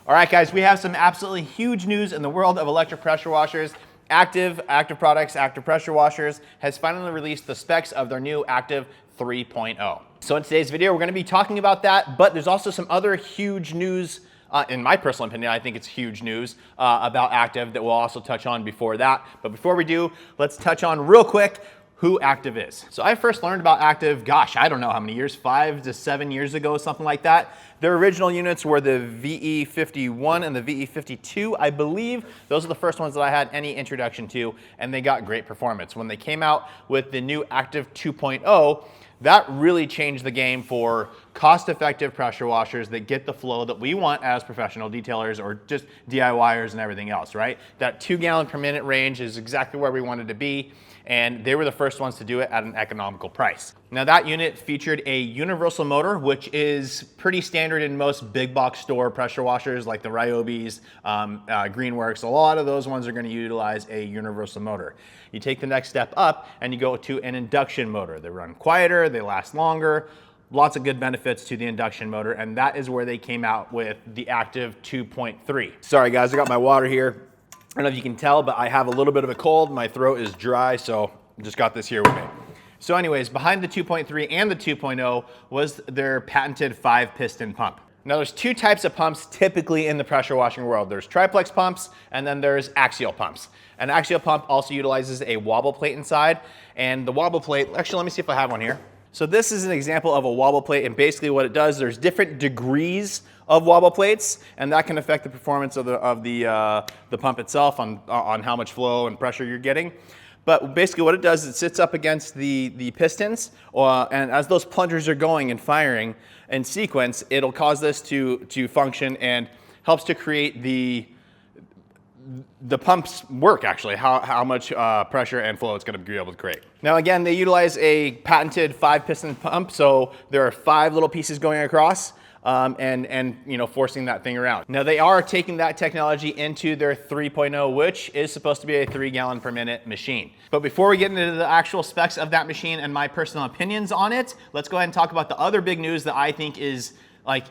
All right, guys, we have some absolutely huge news in the world of electric pressure washers. Active Products, Active Pressure Washers has finally released the specs of their new Active 3.0. So in today's video, we're going to be talking about that, but there's also some other huge news, in my personal opinion, I think it's huge news about Active that we'll also touch on before that. But before we do, let's touch on real quick who Active is. So I first learned about Active, gosh, I don't know how many years, 5 to 7 years ago, something like that. Their original units were the VE51 and the VE52, I believe. Those are the first ones that I had any introduction to, and they got great performance. When they came out with the new Active 2.0, that really changed the game for cost-effective pressure washers that get the flow that we want as professional detailers or just DIYers and everything else, right? That 2 gallon per minute range is exactly where we wanted to be, and they were the first ones to do it at an economical price. Now that unit featured a universal motor, which is pretty standard in most big box store pressure washers like the Ryobis, Greenworks. A lot of those ones are going to utilize a universal motor. You take the next step up and you go to an induction motor. They run quieter, they last longer, lots of good benefits to the induction motor, and that is where they came out with the Active 2.3. Sorry guys, I got my water here. I don't know if you can tell, but I have a little bit of a cold. My throat is dry, so just got this here with me. So anyways, behind the 2.3 and the 2.0 was their patented 5-piston pump. Now there's 2 types of pumps typically in the pressure washing world. There's triplex pumps, and then there's axial pumps. An axial pump also utilizes a wobble plate inside, and the wobble plate, actually let me see if I have one here. So this is an example of a wobble plate, and basically what it does, there's different degrees of wobble plates, and that can affect the performance of the pump itself on how much flow and pressure you're getting. But basically what it does, it sits up against the pistons, and as those plungers are going and firing in sequence, it'll cause this to function and helps to create the pump's work, actually, how much pressure and flow it's going to be able to create. Now again, they utilize a patented 5-piston pump, so there are 5 little pieces going across and you know, forcing that thing around. Now they are taking that technology into their 3.0, which is supposed to be a 3 gallon per minute machine. But before we get into the actual specs of that machine and my personal opinions on it, let's go ahead and talk about the other big news that I think is like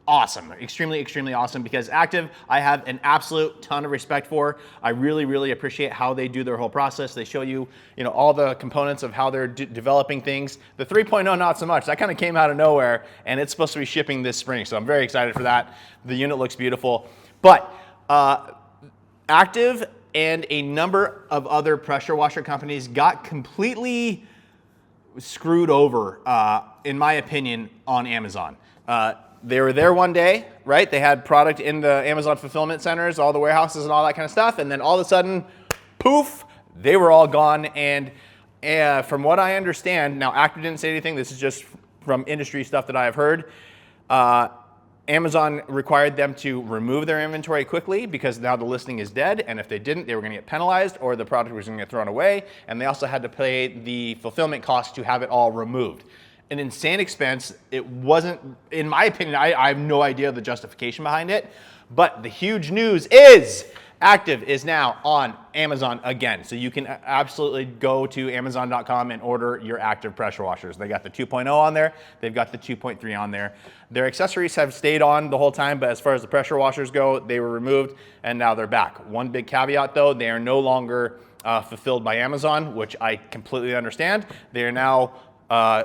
awesome, extremely, extremely awesome, because Active, I have an absolute ton of respect for. I really, really appreciate how they do their whole process. They show you, all the components of how they're developing things. The 3.0, not so much. That kind of came out of nowhere, and it's supposed to be shipping this spring, so I'm very excited for that. The unit looks beautiful. But Active and a number of other pressure washer companies got completely screwed over, in my opinion, on Amazon. They were there one day, right? They had product in the Amazon fulfillment centers, all the warehouses and all that kind of stuff. And then all of a sudden, poof, they were all gone. And from what I understand, now Active didn't say anything. This is just from industry stuff that I have heard. Amazon required them to remove their inventory quickly because now the listing is dead. And if they didn't, they were going to get penalized or the product was going to get thrown away. And they also had to pay the fulfillment costs to have it all removed. An insane expense. It wasn't, in my opinion, I have no idea the justification behind it, but the huge news is Active is now on Amazon again. So you can absolutely go to Amazon.com and order your Active pressure washers. They got the 2.0 on there. They've got the 2.3 on there. Their accessories have stayed on the whole time, but as far as the pressure washers go, they were removed and now they're back. One big caveat though, they are no longer fulfilled by Amazon, which I completely understand. They are now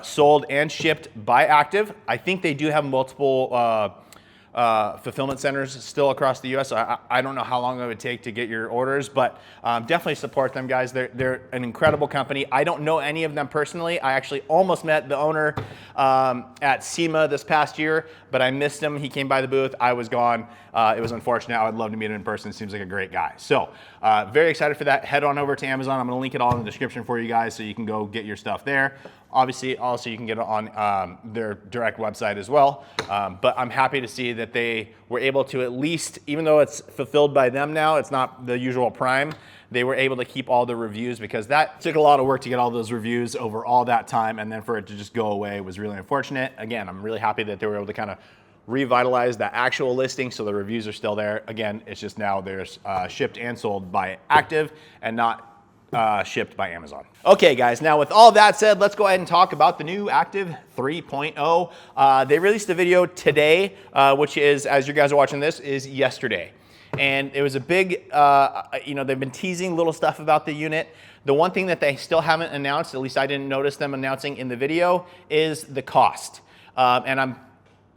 sold and shipped by Active. I think they do have multiple fulfillment centers still across the US. I don't know how long it would take to get your orders, but definitely support them, guys. They're an incredible company. I don't know any of them personally. I actually almost met the owner at SEMA this past year, but I missed him. He came by the booth. I was gone. It was unfortunate. I would love to meet him in person. Seems like a great guy. So very excited for that. Head on over to Amazon. I'm going to link it all in the description for you guys so you can go get your stuff there. Obviously, also you can get it on their direct website as well. But I'm happy to see that they were able to at least, even though it's fulfilled by them now, it's not the usual Prime, they were able to keep all the reviews because that took a lot of work to get all those reviews over all that time, and then for it to just go away was really unfortunate. Again, I'm really happy that they were able to kind of revitalize that actual listing so the reviews are still there. Again, it's just now they're shipped and sold by Active and not shipped by Amazon. Okay guys, now with all that said, let's go ahead and talk about the new Active 3.0. They released a video today, which is, as you guys are watching this, is yesterday. And it was a big, they've been teasing little stuff about the unit. The one thing that they still haven't announced, at least I didn't notice them announcing in the video, is the cost.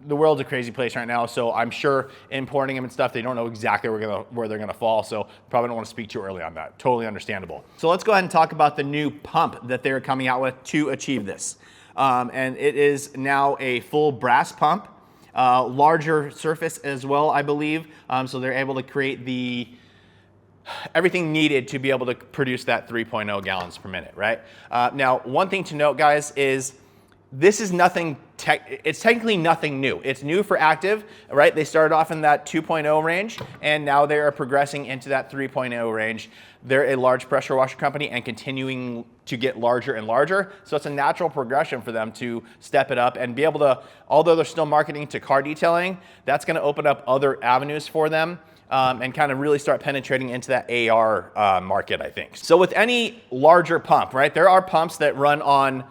The world's a crazy place right now, so I'm sure importing them and stuff, they don't know exactly where they're gonna fall, so probably don't want to speak too early on that. Totally understandable. So let's go ahead and talk about the new pump that they're coming out with to achieve this. And it is now a full brass pump, larger surface as well, I believe. So they're able to create everything needed to be able to produce that 3.0 gallons per minute, right? Now, one thing to note, guys, is this is nothing, it's technically nothing new. It's new for Active, right? They started off in that 2.0 range, and now they are progressing into that 3.0 range. They're a large pressure washer company and continuing to get larger and larger. So it's a natural progression for them to step it up and be able to, although they're still marketing to car detailing, that's gonna open up other avenues for them. And kind of really start penetrating into that AR market, I think. So with any larger pump, right, there are pumps that run on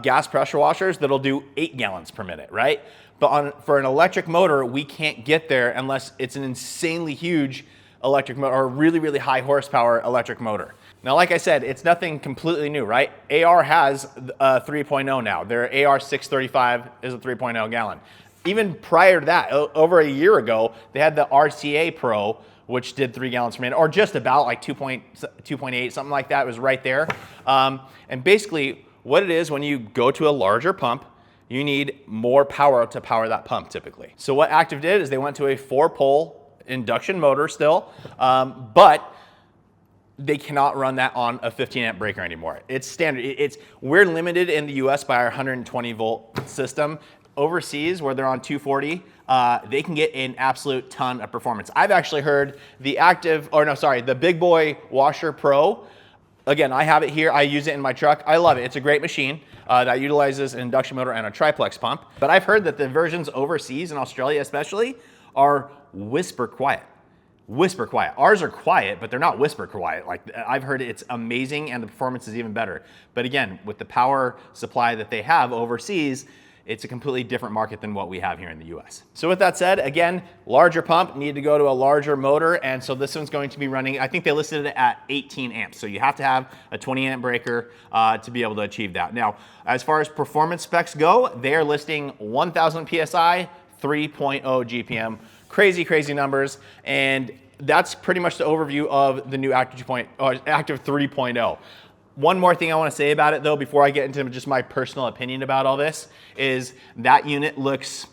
gas pressure washers that'll do 8 gallons per minute, right? But for an electric motor, we can't get there unless it's an insanely huge electric motor or a really, really high horsepower electric motor. Now, like I said, it's nothing completely new, right? AR has a 3.0 now. Their AR 635 is a 3.0 gallon. Even prior to that, over a year ago, they had the RCA Pro, which did 3 gallons per minute, or just about like 2.8, something like that. It was right there. And basically, what it is when you go to a larger pump, you need more power to power that pump typically. So what Active did is they went to a 4-pole induction motor still, but they cannot run that on a 15 amp breaker anymore. It's standard. We're limited in the US by our 120 volt system. Overseas, where they're on 240, they can get an absolute ton of performance. I've actually heard the Big Boy Washer Pro. Again, I have it here. I use it in my truck. I love it. It's a great machine that utilizes an induction motor and a triplex pump. But I've heard that the versions overseas, in Australia especially, are whisper quiet. Whisper quiet. Ours are quiet, but they're not whisper quiet. Like, I've heard it's amazing and the performance is even better. But again, with the power supply that they have overseas, it's a completely different market than what we have here in the US. So with that said, again, larger pump, need to go to a larger motor, and so this one's going to be running, I think they listed it at 18 amps, so you have to have a 20 amp breaker to be able to achieve that. Now, as far as performance specs go, they are listing 1000 PSI, 3.0 GPM, crazy numbers, and that's pretty much the overview of the new Active 3.0. One more thing I want to say about it though, before I get into just my personal opinion about all this, is that unit looks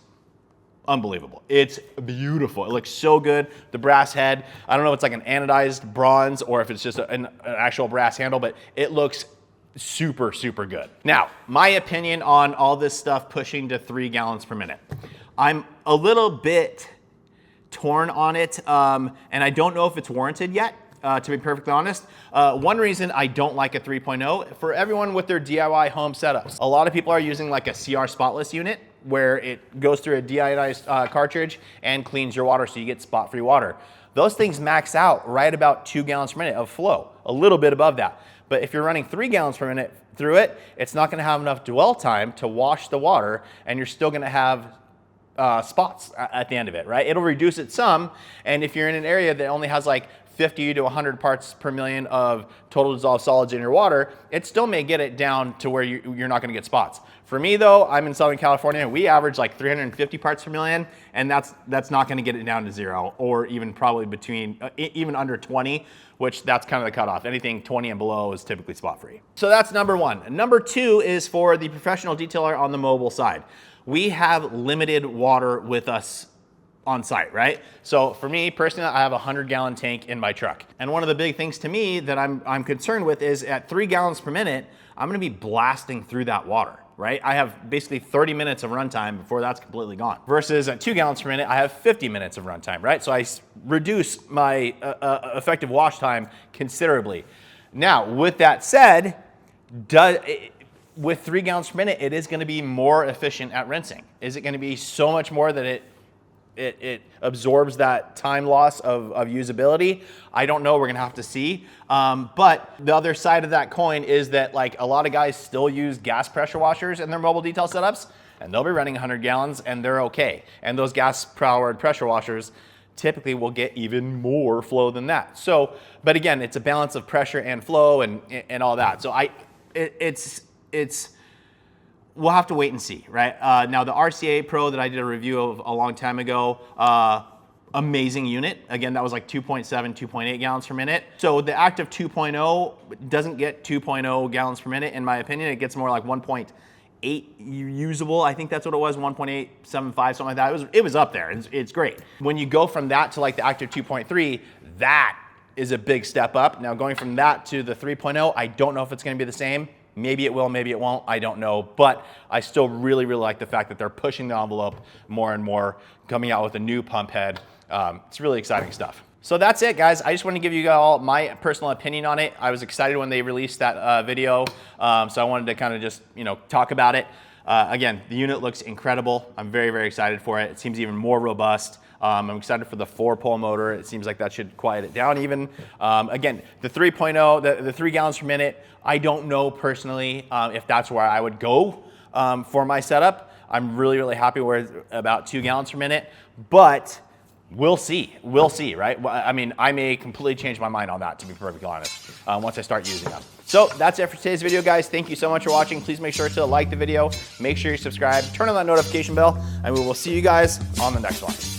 unbelievable. It's beautiful. It looks so good. The brass head, I don't know if it's like an anodized bronze or if it's just an actual brass handle, but it looks super good. Now, my opinion on all this stuff pushing to 3 gallons per minute. I'm a little bit torn on it, and I don't know if it's warranted yet. To be perfectly honest. One reason I don't like a 3.0, for everyone with their DIY home setups, a lot of people are using like a CR spotless unit where it goes through a deionized cartridge and cleans your water so you get spot-free water. Those things max out right about 2 gallons per minute of flow, a little bit above that. But if you're running 3 gallons per minute through it, it's not gonna have enough dwell time to wash the water, and you're still gonna have spots at the end of it, right? It'll reduce it some, and if you're in an area that only has like 50 to 100 parts per million of total dissolved solids in your water, it still may get it down to where you're not gonna get spots. For me though, I'm in Southern California, we average like 350 parts per million, and that's not gonna get it down to 0, or even probably even under 20, which that's kind of the cutoff. Anything 20 and below is typically spot free. So that's number one. Number two is for the professional detailer on the mobile side. We have limited water with us on site, right? So for me personally, I have a 100-gallon tank in my truck. And one of the big things to me that I'm concerned with is at 3 gallons per minute, I'm gonna be blasting through that water, right? I have basically 30 minutes of runtime before that's completely gone. Versus at 2 gallons per minute, I have 50 minutes of runtime, right? So I reduce my effective wash time considerably. Now, with that said, with 3 gallons per minute, it is gonna be more efficient at rinsing. Is it gonna be so much more that it absorbs that time loss of usability. I don't know, we're gonna have to see. But the other side of that coin is that like a lot of guys still use gas pressure washers in their mobile detail setups, and they'll be running 100 gallons and they're okay. And those gas powered pressure washers typically will get even more flow than that. So, but again, it's a balance of pressure and flow and all that. So we'll have to wait and see, right? Now the RCA Pro that I did a review of a long time ago, amazing unit. Again, that was like 2.7, 2.8 gallons per minute. So the Active 2.0 doesn't get 2.0 gallons per minute, in my opinion. It gets more like 1.8 usable. I think that's what it was, 1.875, something like that. It was up there. It's great. When you go from that to like the Active 2.3, that is a big step up. Now going from that to the 3.0, I don't know if it's gonna be the same. Maybe it will, maybe it won't, I don't know. But I still really, really like the fact that they're pushing the envelope more and more, coming out with a new pump head. It's really exciting stuff. So that's it, guys. I just want to give you all my personal opinion on it. I was excited when they released that video, so I wanted to kind of just, talk about it. Again, the unit looks incredible. I'm very, very excited for it. It seems even more robust. I'm excited for the 4-pole motor. It seems like that should quiet it down even. Again, the 3.0, the 3 gallons per minute, I don't know personally if that's where I would go for my setup. I'm really, really happy with about 2 gallons per minute, but we'll see, right? I mean, I may completely change my mind on that, to be perfectly honest, once I start using them. So that's it for today's video, guys. Thank you so much for watching. Please make sure to like the video, make sure you subscribe, turn on that notification bell, and we will see you guys on the next one.